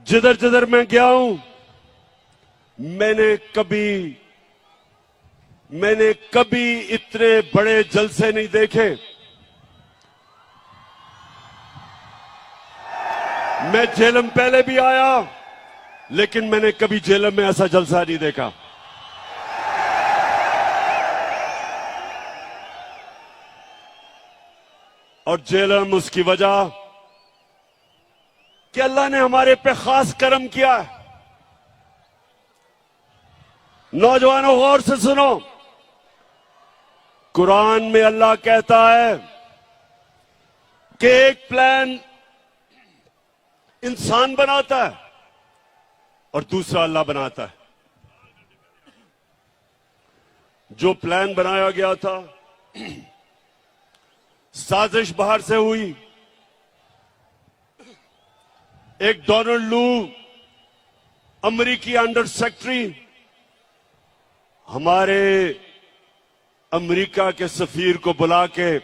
जिधर जिधर मैं गया हूं, मैंने कभी इतने बड़े जलसे नहीं देखे। मैं झेलम पहले भी आया, लेकिन मैंने कभी झेलम में ऐसा जलसा नहीं देखा। और झेलम उसकी वजह कि अल्लाह ने हमारे पे खास करम किया है। नौजवानों, गौर से सुनो, कुरान में अल्लाह कहता है कि एक प्लान इंसान बनाता है और दूसरा अल्लाह बनाता है। जो प्लान बनाया गया था, साजिश बाहर से हुई। एक डोनाल्ड लू, अमेरिकी अंडर सेक्रेटरी, हमारे अमेरिका के सफीर को बुला के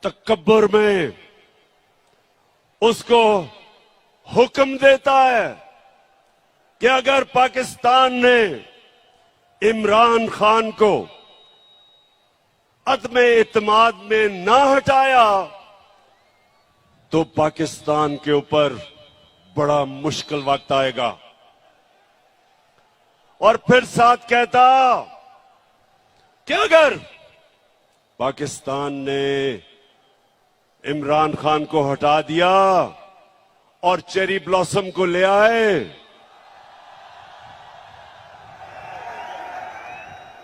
तकब्बुर में उसको हुक्म देता है कि अगर पाकिस्तान ने इमरान खान को अदम इत्माद में ना हटाया तो पाकिस्तान के ऊपर बड़ा मुश्किल वक्त आएगा। और फिर साथ कहता कि अगर पाकिस्तान ने इमरान खान को हटा दिया और चेरी ब्लॉसम को ले आए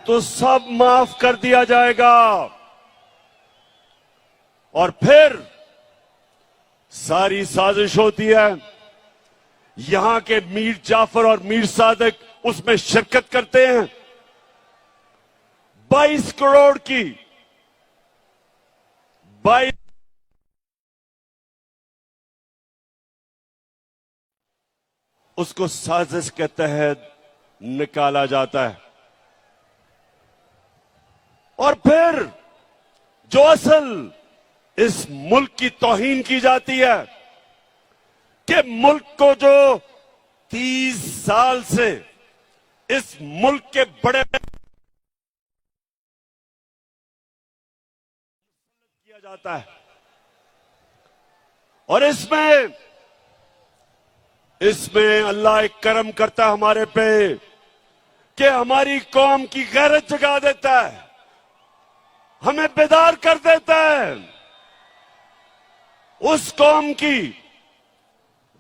तो सब माफ कर दिया जाएगा। और फिर सारी साजिश होती है। यहां के मीर जाफर और मीर सादिक उसमें शिरकत करते हैं। 22 करोड़ की 22 उसको साजिश के तहत निकाला जाता है। और फिर जो असल इस मुल्क की तौहीन की जाती है कि मुल्क को जो 30 साल से इस मुल्क के बड़े किया जाता है। और इसमें अल्लाह एक करम करता है हमारे पे कि हमारी कौम की गैरत जगा देता है, हमें बेदार कर देता है। उस कौम की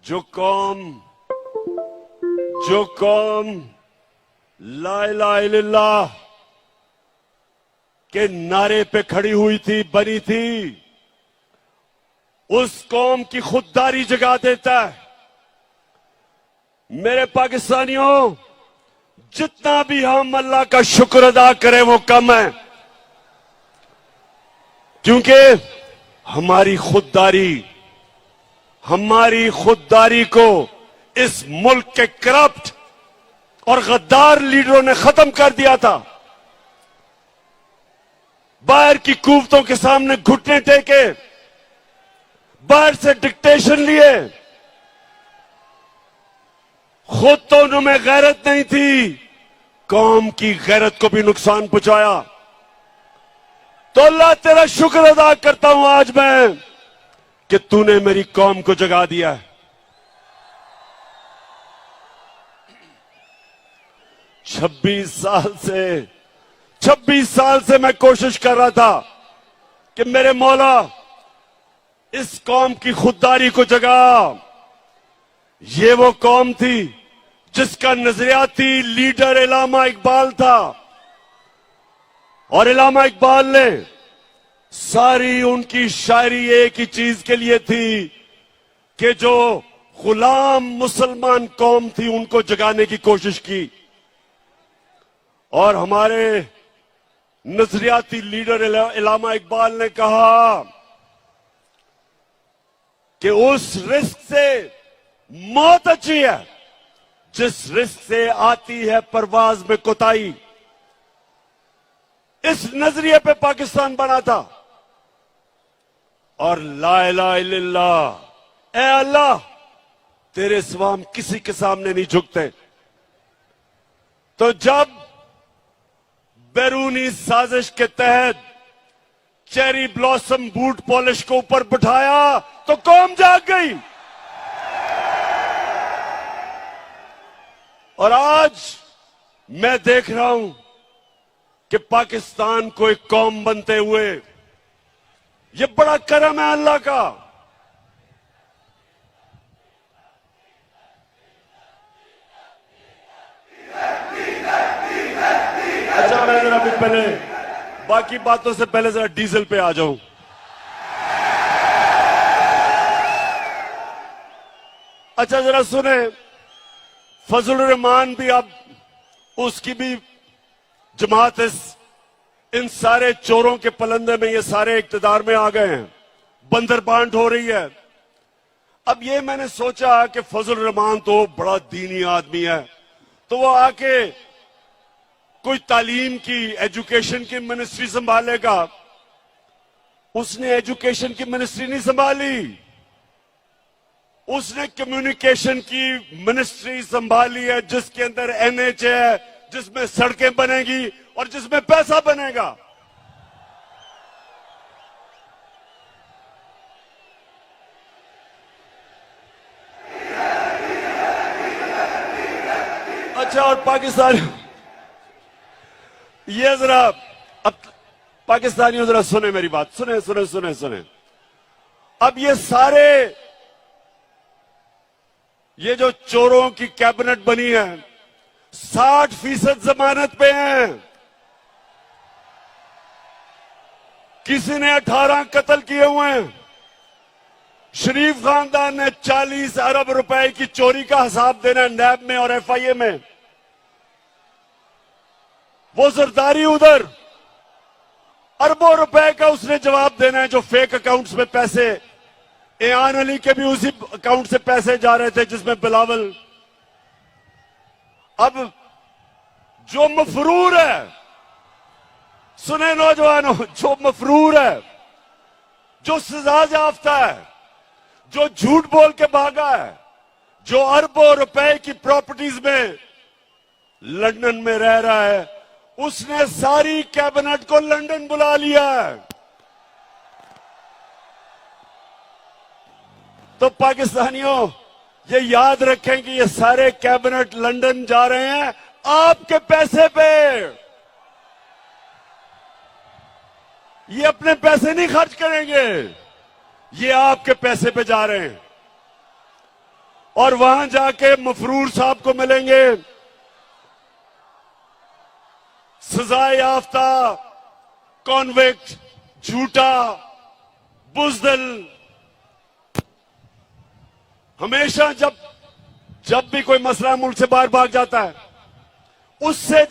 जो कौम ला इलाहा इल्लल्लाह के नारे पे खड़ी हुई थी, बनी थी, उस कौम की खुददारी जगा देता है। मेरे पाकिस्तानियों, जितना भी हम अल्लाह का शुक्र अदा करें वो कम है, क्योंकि हमारी खुददारी को इस मुल्क के करप्ट और गद्दार लीडरों ने खत्म कर दिया था। बाहर की कुव्वतों के सामने घुटने टेके, बाहर से डिक्टेशन लिए, खुद तो उनमें गैरत नहीं थी, कौम की गैरत को भी नुकसान पहुंचाया। तो अल्लाह तेरा शुक्र अदा करता हूं आज मैं कि तूने मेरी कौम को जगा दिया है। 26 साल से मैं कोशिश कर रहा था कि मेरे मौला इस कौम की खुददारी को जगा। ये वो कौम थी जिसका नजरियाती लीडर इल्लामा इकबाल था, और इल्लामा इकबाल ने सारी उनकी शायरी एक ही चीज के लिए थी कि जो गुलाम मुसलमान कौम थी उनको जगाने की कोशिश की। और हमारे नजरियाती लीडर इल्लामा इकबाल ने कहा कि उस रिस्क से मौत अच्छी है जिस रिस्क से आती है परवाज में कोताही। इस नजरिए पे पाकिस्तान बना था। और ला इलाहा इल्लल्लाह, ए अल्लाह तेरे सिवा हम किसी के सामने नहीं झुकते। तो जब बैरूनी साजिश के तहत चेरी ब्लॉसम बूट पॉलिश को ऊपर बिठाया तो कौम जाग गई। और आज मैं देख रहा हूं कि पाकिस्तान को एक कौम बनते हुए, ये बड़ा करम है अल्लाह का। अच्छा, मैं जरा अभी पहले बाकी बातों से पहले जरा डीजल पे आ जाऊं। अच्छा जरा सुने, फजल रहमान भी अब उसकी भी जमात इन सारे चोरों के पलंदे में, ये सारे इक्तदार में आ गए हैं, बंदर बांट हो रही है। अब ये मैंने सोचा कि फजल रहमान तो बड़ा दीनी आदमी है, तो वो आके कोई तालीम की, एजुकेशन की मिनिस्ट्री संभालेगा। उसने एजुकेशन की मिनिस्ट्री नहीं संभाली, उसने कम्युनिकेशन की मिनिस्ट्री संभाली है, जिसके अंदर एनएच है, जिसमें सड़कें बनेगी और जिसमें पैसा बनेगा। अच्छा, और पाकिस्तान, ये जरा अब पाकिस्तानियों जरा सुने मेरी बात, सुने सुने सुने सुने। अब ये जो चोरों की कैबिनेट बनी है, 60% जमानत पे हैं। किसी ने 18 कत्ल किए हुए हैं। शरीफ खानदान ने 40 अरब रुपए की चोरी का हिसाब देना है नैब में और एफआईए में। वो जरदारी उधर अरबों रुपए का उसने जवाब देना है, जो फेक अकाउंट्स में पैसे, एयान अली के भी उसी अकाउंट से पैसे जा रहे थे जिसमें बिलावल। अब जो मफरूर है, सुने नौजवानों, जो मफरूर है, जो सजा याफ्ता है, जो झूठ बोल के भागा है, जो अरबों रुपए की प्रॉपर्टीज में लंदन में रह रहा है, उसने सारी कैबिनेट को लंदन बुला लिया है। तो पाकिस्तानियों ये याद रखें कि ये सारे कैबिनेट लंदन जा रहे हैं आपके पैसे पे। ये अपने पैसे नहीं खर्च करेंगे, ये आपके पैसे पे जा रहे हैं। और वहां जाके मफरूर साहब को मिलेंगे, सजा याफ्ता, कॉन्विक्ट, झूठा, बुजदिल। हमेशा जब भी कोई मसला मुल्क से बाहर भाग जाता है, उससे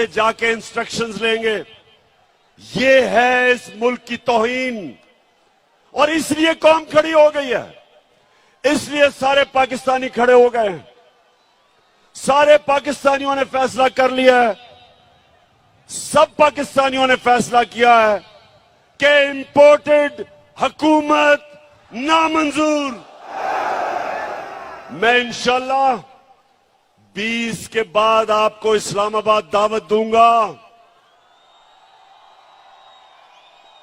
जाके इंस्ट्रक्शंस लेंगे। ये है इस मुल्क की तौहीन, और इसलिए कौम खड़ी हो गई है, इसलिए सारे पाकिस्तानी खड़े हो गए हैं। सारे पाकिस्तानियों ने फैसला कर लिया है, सब पाकिस्तानियों ने फैसला किया है कि इंपोर्टेड हुकूमत नामंजूर। मैं इंशाल्लाह 20 के बाद आपको इस्लामाबाद दावत दूंगा।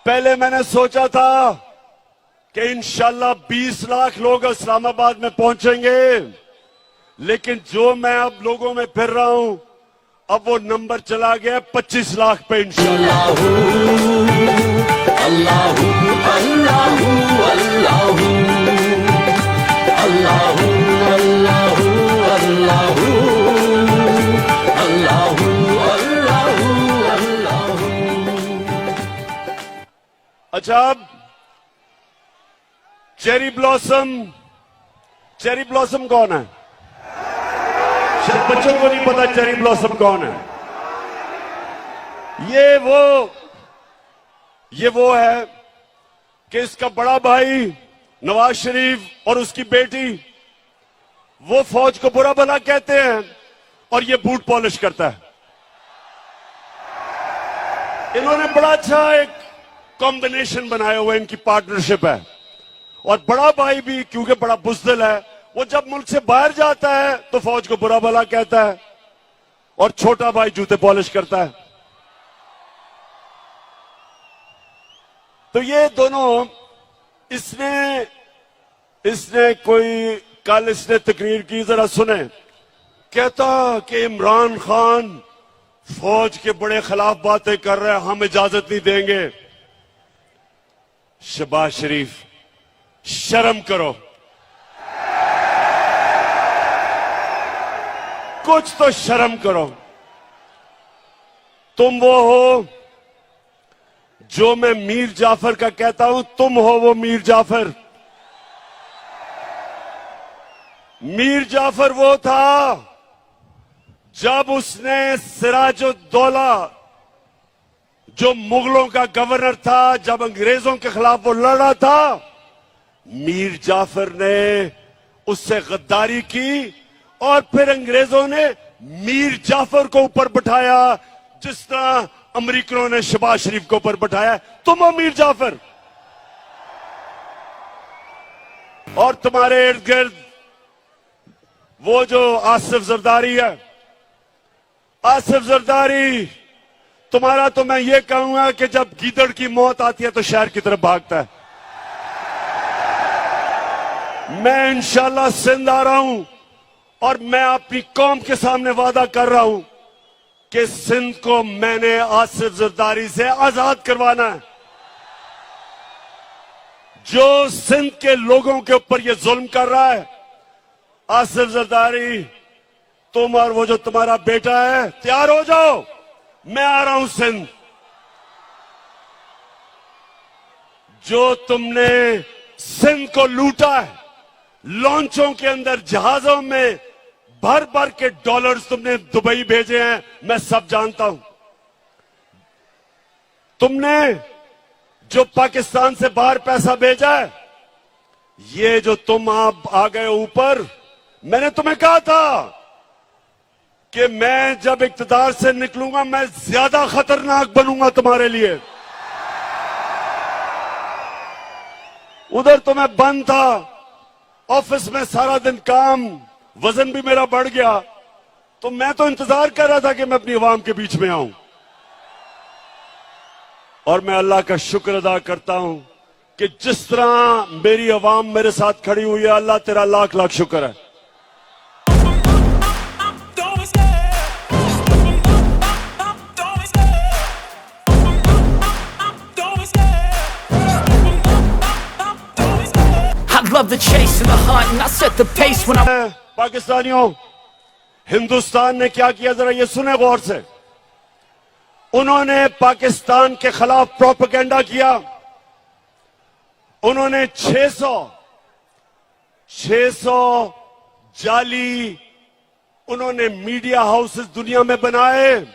पहले मैंने सोचा था कि इंशाल्लाह 20 लाख लोग इस्लामाबाद में पहुंचेंगे, लेकिन जो मैं अब लोगों में फिर रहा हूं, अब वो नंबर चला गया 25 लाख पे इंशाल्लाह। अल्लाहू अल्लाहू अल्लाहू अल्लाहू अल्लाहू अल्लाहू अल्लाहू अल्लाहू अल्लाहू। अच्छा, अब चेरी ब्लॉसम कौन है? शायद बच्चों को नहीं पता चेरी ब्लॉसम कौन है। ये वो है कि इसका बड़ा भाई नवाज शरीफ और उसकी बेटी, वो फौज को बुरा भला कहते हैं और ये बूट पॉलिश करता है। इन्होंने बड़ा अच्छा एक कॉम्बिनेशन बनाया हुआ है, इनकी पार्टनरशिप है। और बड़ा भाई भी, क्योंकि बड़ा बुज़दिल है, वो जब मुल्क से बाहर जाता है तो फौज को बुरा भला कहता है, और छोटा भाई जूते पॉलिश करता है। तो ये दोनों, इसने कोई कल इसने तकरीर की, जरा सुने। कहता कि इमरान खान फौज के बड़े खिलाफ बातें कर रहे हैं, हम इजाजत नहीं देंगे। शहबाज शरीफ, शर्म करो, कुछ तो शर्म करो। तुम वो हो जो मैं मीर जाफर का कहता हूं, तुम हो वो मीर जाफर। मीर जाफर वो था जब उसने सिराजुद्दौला, जो मुगलों का गवर्नर था, जब अंग्रेजों के खिलाफ वो लड़ा था, मीर जाफर ने उससे गद्दारी की और फिर अंग्रेजों ने मीर जाफर को ऊपर बिठाया, जिस तरह अमेरिकनों ने शहबाज शरीफ को ऊपर बिठाया। तुम हो मीर जाफर। और तुम्हारे इर्द गिर्द वो जो आसिफ जरदारी है, आसिफ जरदारी, तुम्हारा तो मैं ये कहूंगा कि जब गीदड़ की मौत आती है तो शहर की तरफ भागता है। मैं इंशाल्लाह सिंध आ रहा हूं और मैं अपनी कौम के सामने वादा कर रहा हूं कि सिंध को मैंने आसिफ जरदारी से आजाद करवाना है। जो सिंध के लोगों के ऊपर ये जुल्म कर रहा है, आसिफ जरदारी, तुम और वो जो तुम्हारा बेटा है, तैयार हो जाओ, मैं आ रहा हूं सिंध। जो तुमने सिंध को लूटा है, लॉन्चों के अंदर, जहाजों में भर भर के डॉलर्स तुमने दुबई भेजे हैं, मैं सब जानता हूं। तुमने जो पाकिस्तान से बाहर पैसा भेजा है, ये जो तुम आप आ गए ऊपर, मैंने तुम्हें कहा था कि मैं जब इक्तदार से निकलूंगा मैं ज्यादा खतरनाक बनूंगा तुम्हारे लिए। उधर तो मैं बंद था, ऑफिस में सारा दिन काम, वजन भी मेरा बढ़ गया, तो मैं तो इंतजार कर रहा था कि मैं अपनी आवाम के बीच में आऊं। और मैं अल्लाह का शुक्र अदा करता हूं कि जिस तरह मेरी आवाम मेरे साथ खड़ी हुई है, अल्लाह तेरा लाख लाख शुक्र है। Love the chase and the hunt and I set the pace when I पाकिस्तानियों, हिंदुस्तान ने क्या किया जरा ये सुने गौर से। उन्होंने पाकिस्तान के खिलाफ प्रोपेगेंडा किया। उन्होंने 600 जाली उन्होंने मीडिया हाउसेस दुनिया में बनाए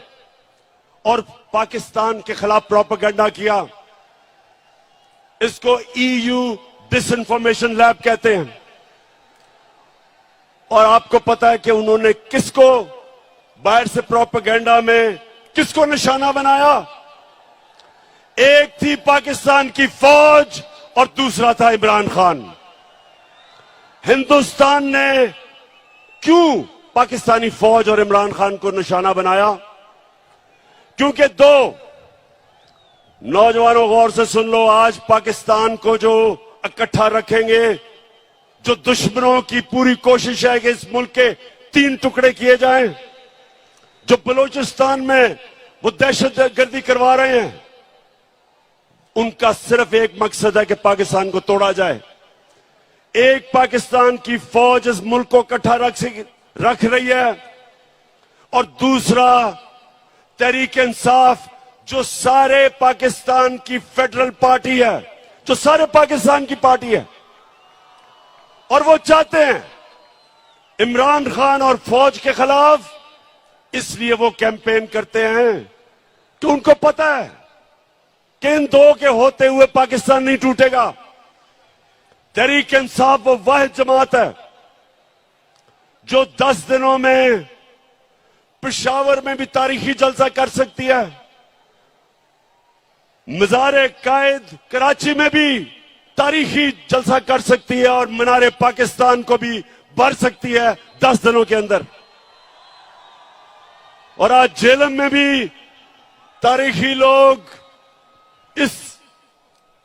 और पाकिस्तान के खिलाफ प्रोपेगेंडा किया। इसको EU डिसइंफॉर्मेशन लैब कहते हैं। और आपको पता है कि उन्होंने किसको बाहर से प्रोपेगेंडा में किसको निशाना बनाया? एक थी पाकिस्तान की फौज और दूसरा था इमरान खान। हिंदुस्तान ने क्यों पाकिस्तानी फौज और इमरान खान को निशाना बनाया? क्योंकि दो नौजवानों, गौर से सुन लो, आज पाकिस्तान को जो इकट्ठा रखेंगे, जो दुश्मनों की पूरी कोशिश है कि इस मुल्क के 3 टुकड़े किए जाएं, जो बलूचिस्तान में वो दहशतगर्दी करवा रहे हैं, उनका सिर्फ एक मकसद है कि पाकिस्तान को तोड़ा जाए। एक पाकिस्तान की फौज इस मुल्क को इकट्ठा रख रही है और दूसरा तहरीक इंसाफ, जो सारे पाकिस्तान की फेडरल पार्टी है, जो सारे पाकिस्तान की पार्टी है, और वो चाहते हैं इमरान खान और फौज के खिलाफ। इसलिए वो कैंपेन करते हैं कि उनको पता है कि इन दो के होते हुए पाकिस्तान नहीं टूटेगा। तहरीक इंसाफ वो वाहिद जमात है जो 10 दिनों में पेशावर में भी तारीखी जलसा कर सकती है, मज़ार कायद कराची में भी तारीखी जलसा कर सकती है और मीनारे पाकिस्तान को भी भर सकती है 10 दिनों के अंदर। और आज झेलम में भी तारीखी लोग इस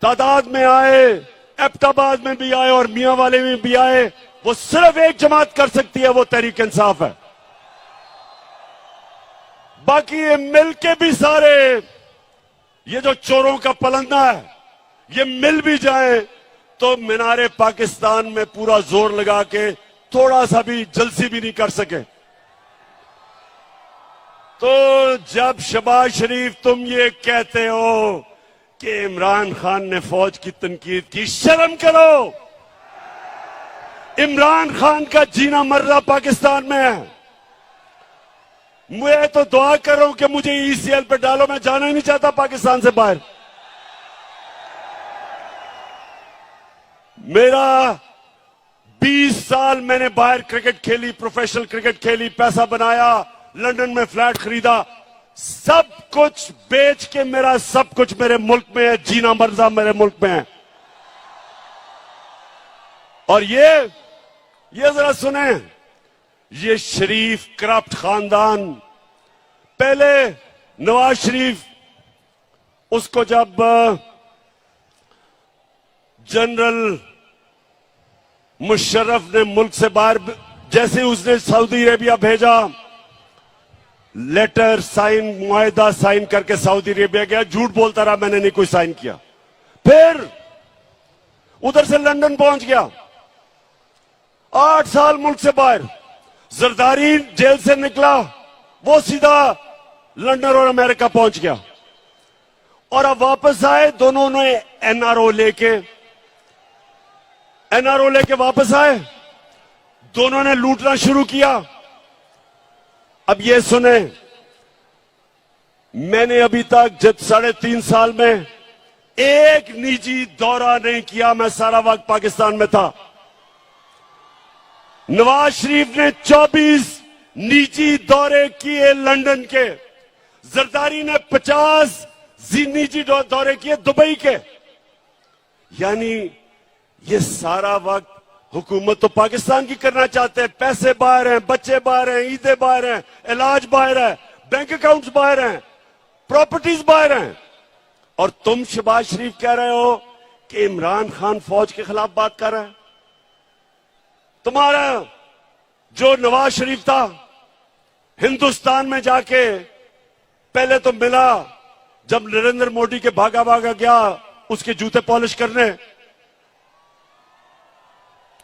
तादाद में आए, एबटाबाद में भी आए और मियां वाले में भी आए। वो सिर्फ एक जमात कर सकती है, वो तहरीक इंसाफ है। बाकी ये मिलके भी सारे, ये जो चोरों का पलंदा है, ये मिल भी जाए तो मीनारे पाकिस्तान में पूरा जोर लगा के थोड़ा सा भी जलसी भी नहीं कर सके। तो जब शहबाज शरीफ तुम ये कहते हो कि इमरान खान ने फौज की तनकीद की, शर्म करो। इमरान खान का जीना मरना पाकिस्तान में है। मैं तो दुआ कर रहा हूं कि मुझे ईसीएल पे डालो, मैं जाना ही नहीं चाहता पाकिस्तान से बाहर। मेरा 20 साल मैंने बाहर क्रिकेट खेली, प्रोफेशनल क्रिकेट खेली, पैसा बनाया, लंदन में फ्लैट खरीदा, सब कुछ बेच के मेरा सब कुछ मेरे मुल्क में है, जीना मरना मेरे मुल्क में है। और ये जरा सुने, ये शरीफ करप्ट खानदान, पहले नवाज शरीफ, उसको जब जनरल मुशर्रफ ने मुल्क से बाहर, जैसे उसने सऊदी अरेबिया भेजा, लेटर साइन, मुआहदा साइन करके सऊदी अरेबिया गया, झूठ बोलता रहा मैंने नहीं कोई साइन किया। फिर उधर से लंदन पहुंच गया, 8 साल मुल्क से बाहर। जरदारी जेल से निकला, वो सीधा लंदन और अमेरिका पहुंच गया। और अब वापस आए, दोनों ने एनआरओ लेके वापस आए, दोनों ने लूटना शुरू किया। अब ये सुने, मैंने अभी तक जब 3.5 साल में एक निजी दौरा नहीं किया, मैं सारा वक्त पाकिस्तान में था। नवाज शरीफ ने 24 निजी दौरे किए लंदन के, जरदारी ने 50 निजी दौरे किए दुबई के। यानी ये सारा वक्त हुकूमत तो पाकिस्तान की करना चाहते हैं, पैसे बाहर हैं, बच्चे बाहर हैं, ईदें बाहर हैं, इलाज बाहर है, बैंक अकाउंट्स बाहर हैं, प्रॉपर्टीज बाहर हैं। और तुम शहबाज शरीफ कह रहे हो कि इमरान खान फौज के खिलाफ बात कर रहा है। तुम्हारा जो नवाज शरीफ था, हिंदुस्तान में जाके पहले तो मिला, जब नरेंद्र मोदी के भागा भागा गया उसके जूते पॉलिश करने,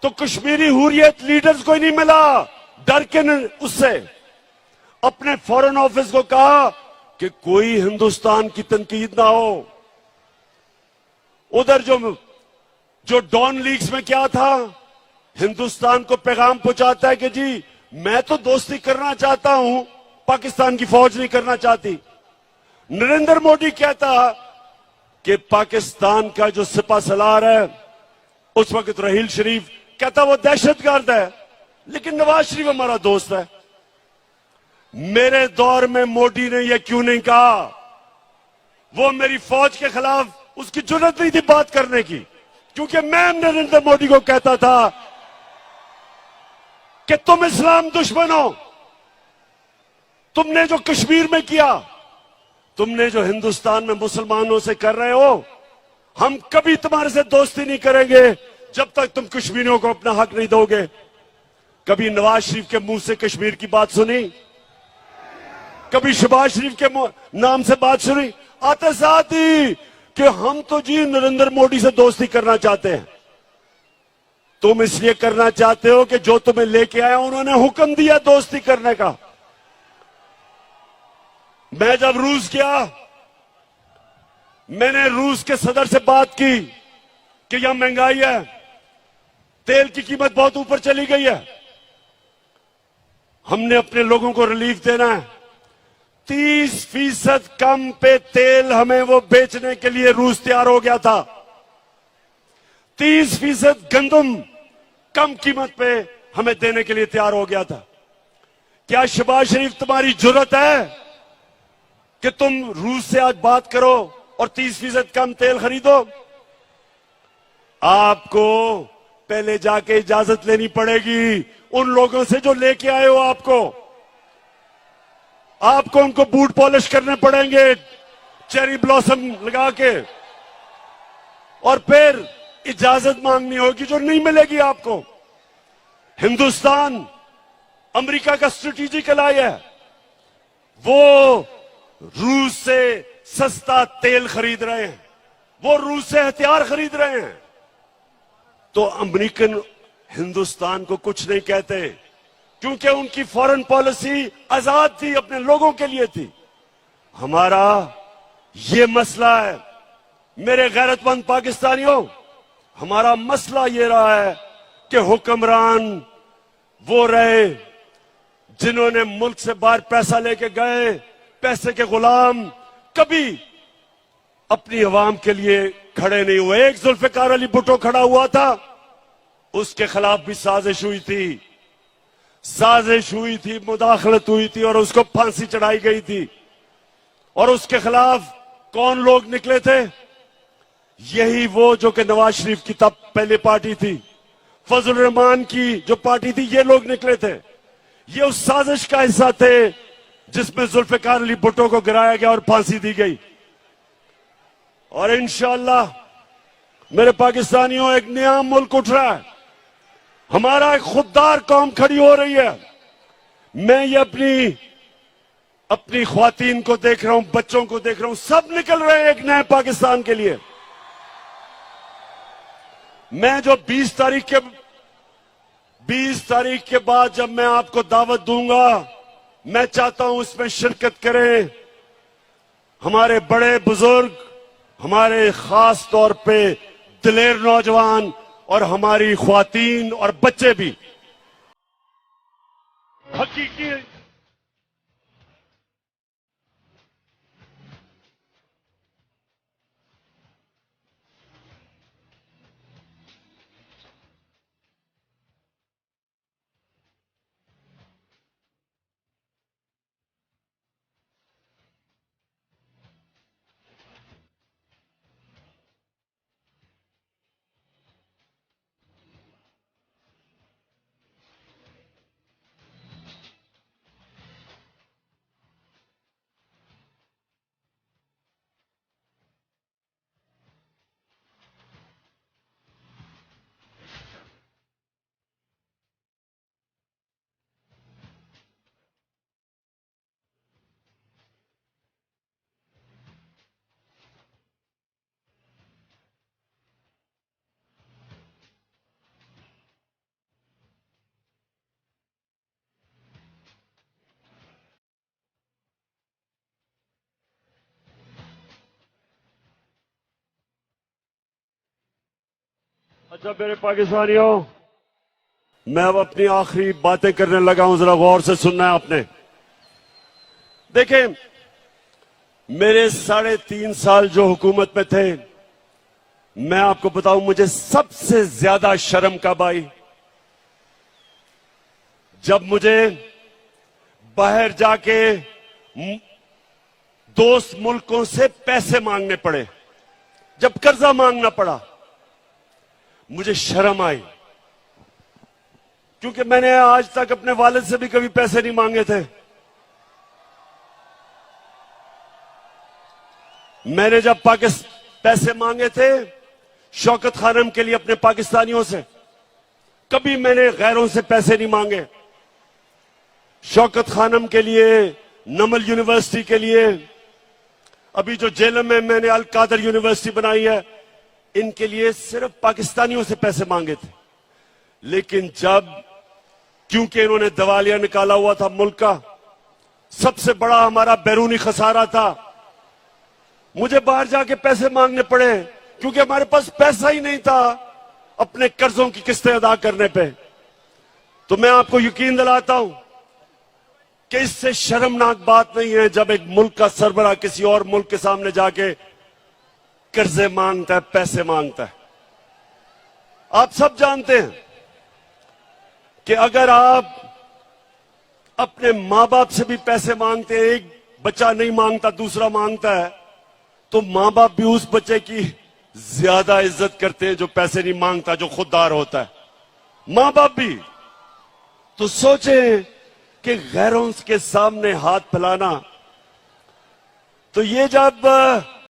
तो कश्मीरी हुर्रियत लीडर्स को ही नहीं मिला, डर के उससे अपने फॉरेन ऑफिस को कहा कि कोई हिंदुस्तान की तनकीद ना हो। उधर जो डॉन लीग्स में क्या था, हिंदुस्तान को पैगाम पहुंचाता है कि जी मैं तो दोस्ती करना चाहता हूं, पाकिस्तान की फौज नहीं करना चाहती। नरेंद्र मोदी कहता कि पाकिस्तान का जो सिपा सलार है उस वक्त रहील शरीफ, कहता वो दहशतगर्द है, लेकिन नवाज शरीफ हमारा दोस्त है। मेरे दौर में मोदी ने यह क्यों नहीं कहा? वो मेरी फौज के खिलाफ उसकी जुर्रत नहीं थी बात करने की, क्योंकि मैं नरेंद्र मोदी को कहता था कि तुम इस्लाम दुश्मन हो, तुमने जो कश्मीर में किया, तुमने जो हिंदुस्तान में मुसलमानों से कर रहे हो, हम कभी तुम्हारे से दोस्ती नहीं करेंगे जब तक तुम कश्मीरियों को अपना हक नहीं दोगे। कभी नवाज शरीफ के मुंह से कश्मीर की बात सुनी? कभी शहबाज शरीफ के नाम से बात सुनी? आते साथ ही कि हम तो जी नरेंद्र मोदी से दोस्ती करना चाहते हैं। तुम इसलिए करना चाहते हो कि जो तुम्हें लेके आया उन्होंने हुक्म दिया दोस्ती करने का। मैं जब रूस गया, मैंने रूस के सदर से बात की कि यहां महंगाई है, तेल की कीमत बहुत ऊपर चली गई है, हमने अपने लोगों को रिलीफ देना है। 30% कम पे तेल हमें वो बेचने के लिए रूस तैयार हो गया था। 30% गंदम कम कीमत पे हमें देने के लिए तैयार हो गया था। क्या शहबाज शरीफ तुम्हारी जुर्रत है कि तुम रूस से आज बात करो और 30% कम तेल खरीदो? आपको पहले जाके इजाजत लेनी पड़ेगी उन लोगों से जो लेके आए हो आपको उनको बूट पॉलिश करने पड़ेंगे चेरी ब्लॉसम लगा के, और फिर इजाजत मांगनी होगी जो नहीं मिलेगी आपको। हिंदुस्तान अमेरिका का स्ट्रेटेजिक एलाय है, वो रूस से सस्ता तेल खरीद रहे हैं, वो रूस से हथियार खरीद रहे हैं, तो अमेरिकन हिंदुस्तान को कुछ नहीं कहते क्योंकि उनकी फॉरेन पॉलिसी आजाद थी, अपने लोगों के लिए थी। हमारा ये मसला है मेरे गैरतमंद पाकिस्तानियों, हमारा मसला ये रहा है कि हुक्मरान वो रहे जिन्होंने मुल्क से बाहर पैसा लेके गए, पैसे के गुलाम, कभी अपनी अवाम के लिए खड़े नहीं हुए। एक जुल्फिकार अली भुट्टो खड़ा हुआ था, उसके खिलाफ भी साजिश हुई थी, मुदाखलत हुई थी और उसको फांसी चढ़ाई गई थी। और उसके खिलाफ कौन लोग निकले थे? यही वो जो कि नवाज शरीफ की तब पहली पार्टी थी, फजल रहमान की जो पार्टी थी, ये लोग निकले थे। ये उस साजिश का हिस्सा थे जिसमें जुल्फिकार अली भुट्टो को गिराया गया और फांसी दी गई। और इंशाअल्लाह मेरे पाकिस्तानियों, एक नया मुल्क उठ रहा है, हमारा एक खुददार कौम खड़ी हो रही है। मैं ये अपनी ख्वातीन को देख रहा हूं, बच्चों को देख रहा हूं, सब निकल रहे हैं एक नए पाकिस्तान के लिए। मैं जो 20 तारीख के बाद जब मैं आपको दावत दूंगा, मैं चाहता हूं इसमें शिरकत करें हमारे बड़े बुजुर्ग, हमारे खास तौर पे दिलेर नौजवान और हमारी ख्वातीन और बच्चे भी। हकीकी अच्छा मेरे पाकिस्तानियों, मैं अब अपनी आखिरी बातें करने लगा हूं, जरा गौर से सुनना है आपने। देखें, मेरे 3.5 साल जो हुकूमत में थे, मैं आपको बताऊं मुझे सबसे ज्यादा शर्म कब आई? जब मुझे बाहर जाके दोस्त मुल्कों से पैसे मांगने पड़े, जब कर्जा मांगना पड़ा, मुझे शर्म आई, क्योंकि मैंने आज तक अपने वालिद से भी कभी पैसे नहीं मांगे थे। मैंने जब पैसे मांगे थे शौकत खानम के लिए अपने पाकिस्तानियों से, कभी मैंने गैरों से पैसे नहीं मांगे। शौकत खानम के लिए, नमल यूनिवर्सिटी के लिए, अभी जो जेलम में मैंने अल कादर यूनिवर्सिटी बनाई है, इनके लिए सिर्फ पाकिस्तानियों से पैसे मांगे थे। लेकिन जब, क्योंकि इन्होंने दिवालिया निकाला हुआ था मुल्क का, सबसे बड़ा हमारा बैरूनी खसारा था, मुझे बाहर जाके पैसे मांगने पड़े क्योंकि हमारे पास पैसा ही नहीं था अपने कर्जों की किस्तें अदा करने पे। तो मैं आपको यकीन दिलाता हूं कि इससे शर्मनाक बात नहीं है जब एक मुल्क का सरबराह किसी और मुल्क के सामने जाके कर्जे मांगता है, पैसे मांगता है। आप सब जानते हैं कि अगर आप अपने मां बाप से भी पैसे मांगते हैं, एक बच्चा नहीं मांगता दूसरा मांगता है, तो मां बाप भी उस बच्चे की ज्यादा इज्जत करते हैं जो पैसे नहीं मांगता, जो खुददार होता है। मां बाप भी तो सोचे कि गैरों के सामने हाथ फैलाना, तो ये जब